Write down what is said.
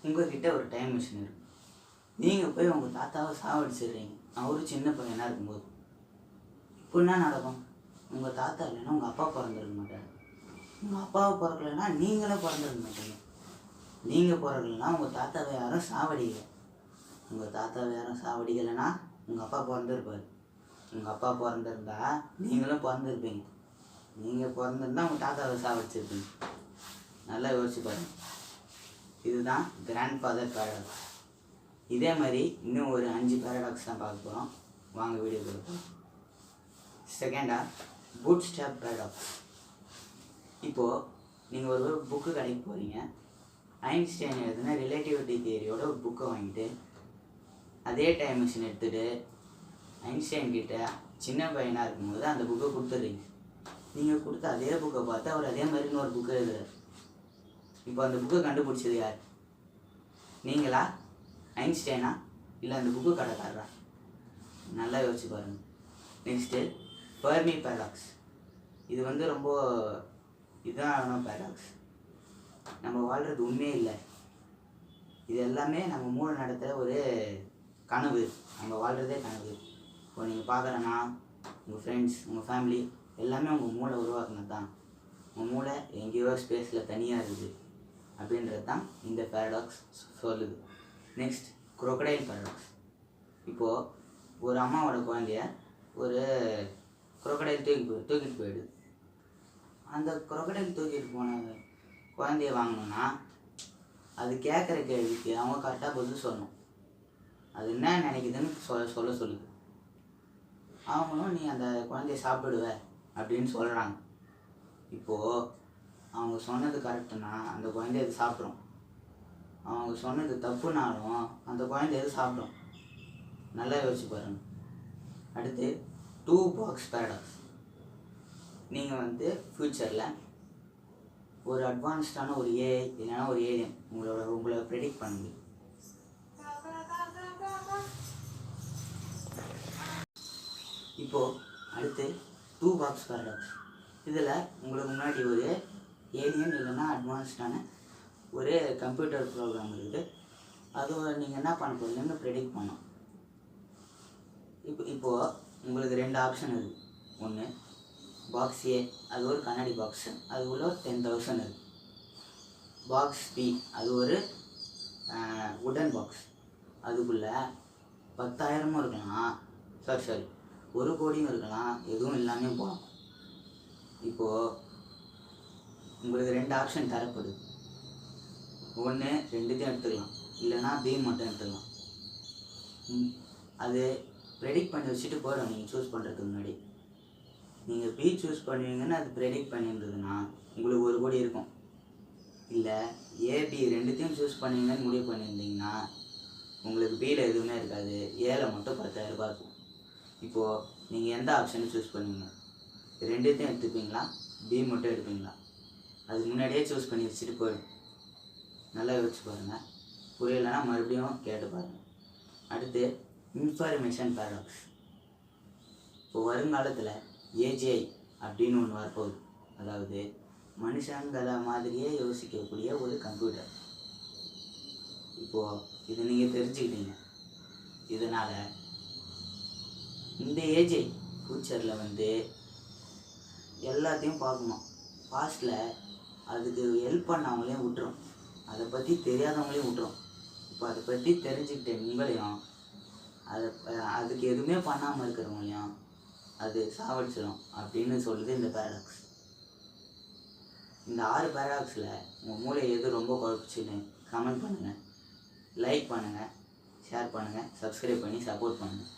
உங்கள்கிட்ட ஒரு time machine இருக்குது. நீங்கள் போய் உங்கள் தாத்தாவை சாவடிச்சிடுறீங்க, அவரு சின்ன பையனாக இருக்கும்போது. இப்போ என்ன நடக்கும்? உங்கள் தாத்தா இல்லைன்னா உங்கள் அப்பா பிறந்திருக்க மாட்டார். உங்கள் அப்பாவை பிறக்கலைன்னா நீங்களே பிறந்திருக்க மாட்டீங்க. நீங்கள் பிறக்கலைன்னா உங்கள் தாத்தாவை யாரும் சாவடிக்கலை. உங்கள் தாத்தாவை யாரும் சாவடிக்கலைன்னா உங்கள் அப்பா பிறந்திருப்பார். உங்கள் அப்பா பிறந்திருந்தா நீங்களும் பிறந்திருப்பீங்க. நீங்கள் பிறந்திருந்தால் உங்கள் தாத்தாவை சாவடிச்சிருப்பீங்க. நல்லா யோசிச்சு பாருங்க. இதுதான் கிராண்ட் ஃபாதர் பேரடாக்ஸ். இதே மாதிரி இன்னும் ஒரு 5 பேரடாக்ஸ் தான் பார்க்க போகிறோம். வாங்க வீடியோ கொடுப்போம். செகண்டாக பூட் ஸ்ட்ராப் பேரடாக்ஸ். இப்போது நீங்கள் ஒரு புக்கு கடைக்கு போகிறீங்க. ஐன்ஸ்டைன் எழுதுனா ரிலேட்டிவிட்டி தியரியோட ஒரு புக்கை வாங்கிட்டு அதே டைம் மிஷின் எடுத்துகிட்டு ஐன்ஸ்டைன் கிட்ட சின்ன பையனாக இருக்கும்போது அந்த புக்கை கொடுத்துட்றீங்க. நீங்கள் கொடுத்த அதே புக்கை பார்த்து அவர் அதே மாதிரி இன்னொரு புக்கை எழுதுறாரு. இப்போ அந்த புக்கை கண்டுபிடிச்சது யார்? நீங்களா, ஐன்ஸ்டைனா, இல்லை அந்த புக்கு கடைக்காரரா? நல்லா யோசிச்சு பாருங்கள். Next Fermi paradox. இது ரொம்ப இதான பேரடாக்ஸ். நம்ம வாழ்கிறது உண்மையே இல்லை. இது எல்லாமே நம்ம மூளை நடத்துகிற ஒரு கனவு. நம்ம வாழ்கிறதே கனவு. இப்போ நீங்கள் பார்க்குறேன்னா உங்கள் ஃப்ரெண்ட்ஸ், உங்கள் ஃபேமிலி எல்லாமே உங்கள் மூளை உருவாக்குனது தான். உங்கள் மூளை எங்கேயோ ஸ்பேஸில் தனியாக இருக்குது அப்படின்றது தான் இந்த பேரடாக்ஸ் சொல்லுது. Next crocodile paradox. இப்போது ஒரு அம்மாவோட குழந்தைய ஒரு குரோக்கடைல் தூக்கிட்டு போயிடுது. அந்த குரோக்கடைல் தூக்கிட்டு போன குழந்தைய வாங்கணுன்னா அது கேட்குற கேள்விக்கு அவங்க கரெக்டாக பதில் சொல்லணும். அது என்ன நினைக்குதுன்னு சொல்லுது. அவங்களும் நீ அந்த குழந்தைய சாப்பிடுவ அப்படின்னு சொல்கிறாங்க. இப்போது அவங்க சொன்னது கரெக்டுனா அந்த குழந்தை எது சாப்பிட்றோம். அவங்க சொன்னது தப்புனாலும் அந்த குழந்தை எது சாப்பிடும். நல்லா யோசிச்சு பாருங்கள். அடுத்து 2 பாக்ஸ் பேரடாக்ஸ். நீங்கள் ஃப்யூச்சரில் ஒரு அட்வான்ஸ்டான ஒரு ஏஐ இல்லைன்னா ஒரு ஏலியன் உங்களை ப்ரெடிக்ட் பண்ண முடியும். இப்போது அடுத்து 2 பாக்ஸ் பேரடாக்ஸ். இதில் உங்களுக்கு முன்னாடி ஒரு ஏலியன் இல்லைன்னா அட்வான்ஸ்டான ஒரு கம்ப்யூட்டர் ப்ரோக்ராம் இருக்குது. அது நீங்கள் என்ன பண்ண போகிறீங்கன்னு ப்ரெடிக்ட் பண்ணோம். இப்போது உங்களுக்கு 2 ஆப்ஷன் இருக்குது. ஒன்று பாக்ஸ் ஏ, அது ஒரு கண்ணாடி பாக்ஸு, அது உள்ள ஒரு 10,000 இருக்குது. பாக்ஸ் பி, அது ஒரு உடன் பாக்ஸ், அதுக்குள்ளே 10,000 இருக்கலாம், சாரி 1 கோடியும் இருக்கலாம், எதுவும் இல்லாமல் போகலாம். இப்போது உங்களுக்கு 2 ஆப்ஷன் தரப்படுது. ஒன்று 2த்தையும் எடுத்துக்கலாம், இல்லைன்னா பி மட்டும் எடுத்துக்கலாம். அது ப்ரெடிக்ட் பண்ணி வச்சுட்டு போயிடும். நீங்கள் சூஸ் பண்ணுறதுக்கு முன்னாடி நீங்கள் பி சூஸ் பண்ணுவீங்கன்னு அது ப்ரெடிக்ட் பண்ணியிருந்ததுன்னா உங்களுக்கு 1 கோடி இருக்கும். இல்லை ஏபி 2த்தையும் சூஸ் பண்ணுவீங்கன்னு முடிவு பண்ணியிருந்தீங்கன்னா உங்களுக்கு பியில் எதுவுமே இருக்காது, ஏல மட்டும் 10,000 இருக்கும். இப்போது நீங்கள் எந்த ஆப்ஷனை சூஸ் பண்ணுவீங்க? 2த்தையும் எடுத்துப்பீங்களா, பி மட்டும் எடுப்பீங்களா? அது முன்னாடியே சூஸ் பண்ணி வச்சுட்டு போயிடும். நல்லா யோசிச்சு பாருங்கள். புரியலைன்னா மறுபடியும் கேட்டு பாருங்கள். அடுத்து இன்ஃபர்மேஷன் பேரடாக்ஸ். இப்போ வருங்காலத்தில் ஏஜிஐ அப்படின்னு ஒன்று வரப்போகுது. அதாவது மனுஷங்களை மாதிரியே யோசிக்கக்கூடிய ஒரு கம்ப்யூட்டர். இப்போது இது நீங்கள் தெரிஞ்சுக்கிட்டீங்க. இதனால் இந்த ஏஜிஐ ஃப்யூச்சரில் எல்லாத்தையும் பார்க்கணும். பாஸ்டில் அதுக்கு ஹெல்ப் பண்ணவங்களையும் விட்டுரும், அதை பற்றி தெரியாதவங்களையும் விட்டுரும். இப்போ அதை பற்றி தெரிஞ்சுக்கிட்ட உங்களையும் அதுக்கு எதுவுமே பண்ணாமல் இருக்கிறவங்களையும் அது சாவடிச்சிடும் அப்படின்னு சொல்லுது இந்த பேரடாக்ஸ். இந்த 6 பேரடாக்ஸில் உங்கள் மூளை எது ரொம்ப குழப்பிச்சுன்னு கமெண்ட் பண்ணுங்கள், லைக் பண்ணுங்கள், ஷேர் பண்ணுங்கள், சப்ஸ்கிரைப் பண்ணி சப்போர்ட் பண்ணுங்கள்.